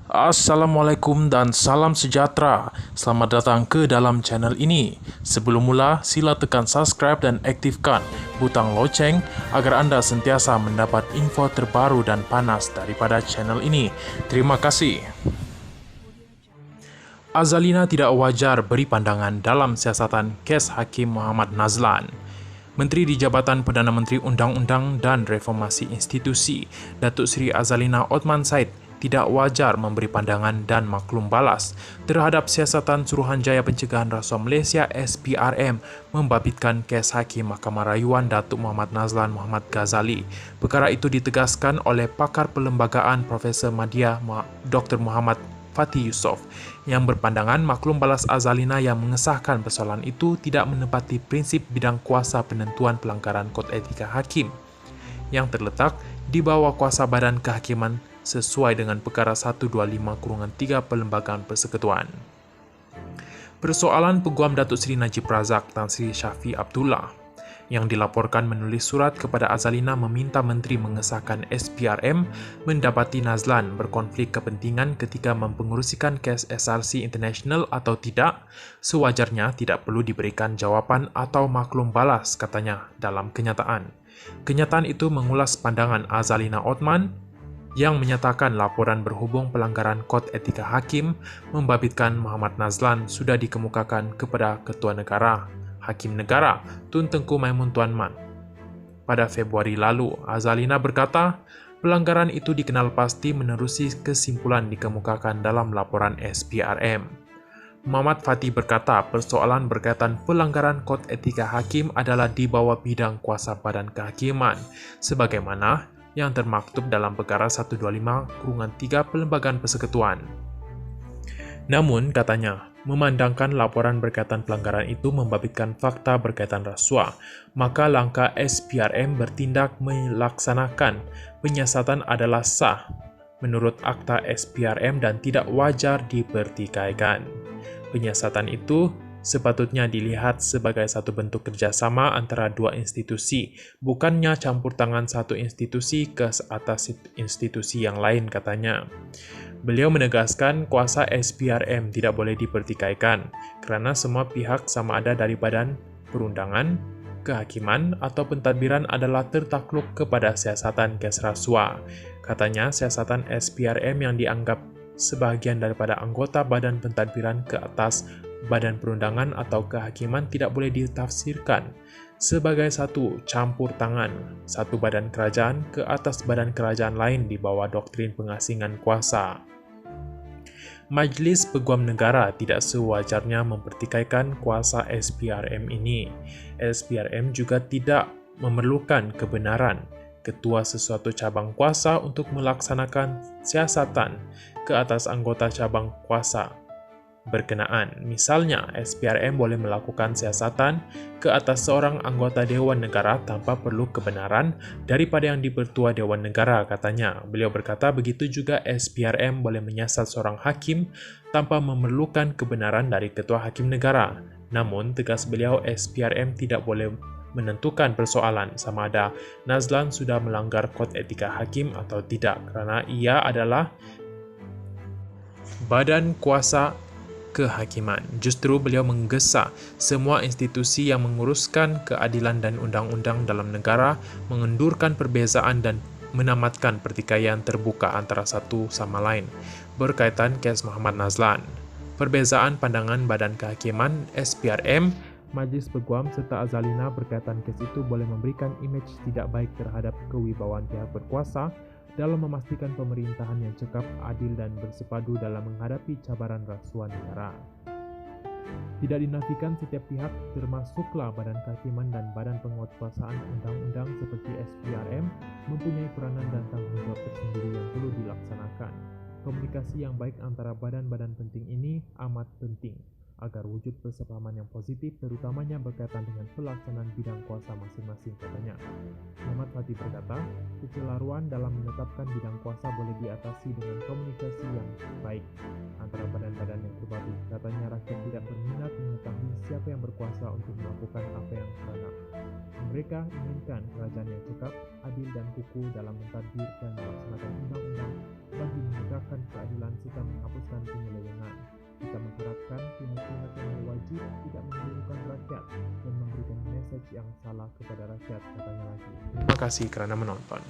Assalamualaikum dan salam sejahtera. Selamat datang ke dalam channel ini. Sebelum mula, sila tekan subscribe dan aktifkan butang loceng agar anda sentiasa mendapat info terbaru dan panas daripada channel ini. Terima kasih. Azalina tidak wajar beri pandangan dalam siasatan kes Hakim Muhammad Nazlan. Menteri di Jabatan Perdana Menteri Undang-Undang dan Reformasi Institusi, Datuk Seri Azalina Othman Said, tidak wajar memberi pandangan dan maklum balas terhadap siasatan Suruhanjaya Pencegahan Rasuah Malaysia SPRM membabitkan kes Hakim Mahkamah Rayuan Datuk Muhammad Nazlan Muhammad Ghazali. Perkara itu ditegaskan oleh pakar perlembagaan Profesor Madya Dr. Muhammad Fatih Yusof yang berpandangan maklum balas Azalina yang mengesahkan persoalan itu tidak menepati prinsip bidang kuasa penentuan pelanggaran kod etika hakim yang terletak di bawah kuasa Badan Kehakiman sesuai dengan perkara 125-3 Perlembagaan Persekutuan. Persoalan Peguam Datuk Seri Najib Razak Tan Sri Syafiq Abdullah yang dilaporkan menulis surat kepada Azalina meminta menteri mengesahkan SPRM mendapati Nazlan berkonflik kepentingan ketika mempengerusikan kes SRC International atau tidak, sewajarnya tidak perlu diberikan jawapan atau maklum balas, katanya dalam kenyataan. Kenyataan itu mengulas pandangan Azalina Othman yang menyatakan laporan berhubung pelanggaran kod etika hakim membabitkan Muhammad Nazlan sudah dikemukakan kepada Ketua Negara, Hakim Negara Tun Tengku Maimun Tuan Man. Pada Februari lalu, Azalina berkata, pelanggaran itu dikenal pasti menerusi kesimpulan dikemukakan dalam laporan SPRM. Muhammad Fatih berkata, persoalan berkaitan pelanggaran kod etika hakim adalah di bawah bidang kuasa Badan Kehakiman, sebagaimana yang termaktub dalam perkara 125-3 Perlembagaan Persekutuan. Namun, katanya, memandangkan laporan berkaitan pelanggaran itu membabitkan fakta berkaitan rasuah, maka langkah SPRM bertindak melaksanakan penyiasatan adalah sah menurut akta SPRM dan tidak wajar dipertikaikan. Penyiasatan itu sepatutnya dilihat sebagai satu bentuk kerjasama antara dua institusi, bukannya campur tangan satu institusi ke atas institusi yang lain, katanya. Beliau menegaskan kuasa SPRM tidak boleh dipertikaikan, kerana semua pihak sama ada dari Badan Perundangan, Kehakiman atau Pentadbiran adalah tertakluk kepada siasatan kes rasuah. Katanya, siasatan SPRM yang dianggap sebahagian daripada anggota Badan Pentadbiran ke atas Badan Perundangan atau Kehakiman tidak boleh ditafsirkan sebagai satu campur tangan satu badan kerajaan ke atas badan kerajaan lain di bawah doktrin pengasingan kuasa. Majlis Peguam Negara tidak sewajarnya mempertikaikan kuasa SPRM ini. SPRM juga tidak memerlukan kebenaran ketua sesuatu cabang kuasa untuk melaksanakan siasatan ke atas anggota cabang kuasa berkenaan. Misalnya, SPRM boleh melakukan siasatan ke atas seorang anggota Dewan Negara tanpa perlu kebenaran daripada yang dipertua Dewan Negara, katanya. Beliau berkata begitu juga SPRM boleh menyiasat seorang hakim tanpa memerlukan kebenaran dari Ketua Hakim Negara. Namun, tegas beliau, SPRM tidak boleh menentukan persoalan sama ada Nazlan sudah melanggar kod etika hakim atau tidak, kerana ia adalah badan kuasa kehakiman. Justru beliau menggesa semua institusi yang menguruskan keadilan dan undang-undang dalam negara mengendurkan perbezaan dan menamatkan pertikaian terbuka antara satu sama lain berkaitan kes Muhammad Nazlan. Perbezaan pandangan Badan Kehakiman, SPRM, Majlis Peguam serta Azalina berkaitan kes itu boleh memberikan imej tidak baik terhadap kewibawaan pihak berkuasa dalam memastikan pemerintahan yang cekap, adil dan bersepadu dalam menghadapi cabaran rasuah negara. Tidak dinafikan setiap pihak, termasuklah Badan Kehakiman dan Badan Penguatkuasaan Undang-Undang seperti SPRM, mempunyai peranan dan tanggung jawab tersendiri yang perlu dilaksanakan. Komunikasi yang baik antara badan-badan penting ini amat penting agar wujud persepahaman yang positif, terutamanya berkaitan dengan pelaksanaan bidang kuasa masing-masing, katanya. Muhammad Fatih berkata, kecelaruan dalam menetapkan bidang kuasa boleh diatasi dengan komunikasi yang baik antara badan-badan yang berbagi. Katanya, rakyat tidak berminat mengetahui siapa yang berkuasa untuk melakukan apa yang serentak. Mereka inginkan kerajaan yang cekap, adil dan kukuh dalam mentadbir dan melaksanakan undang-undang bagi menegakkan keadilan serta menghapuskan penyelewengan. Kita mengharapkan pihak-pihak yang berwajib tidak mengelirukan rakyat dan memberikan mesej yang salah kepada rakyat, katanya lagi. Terima kasih kerana menonton.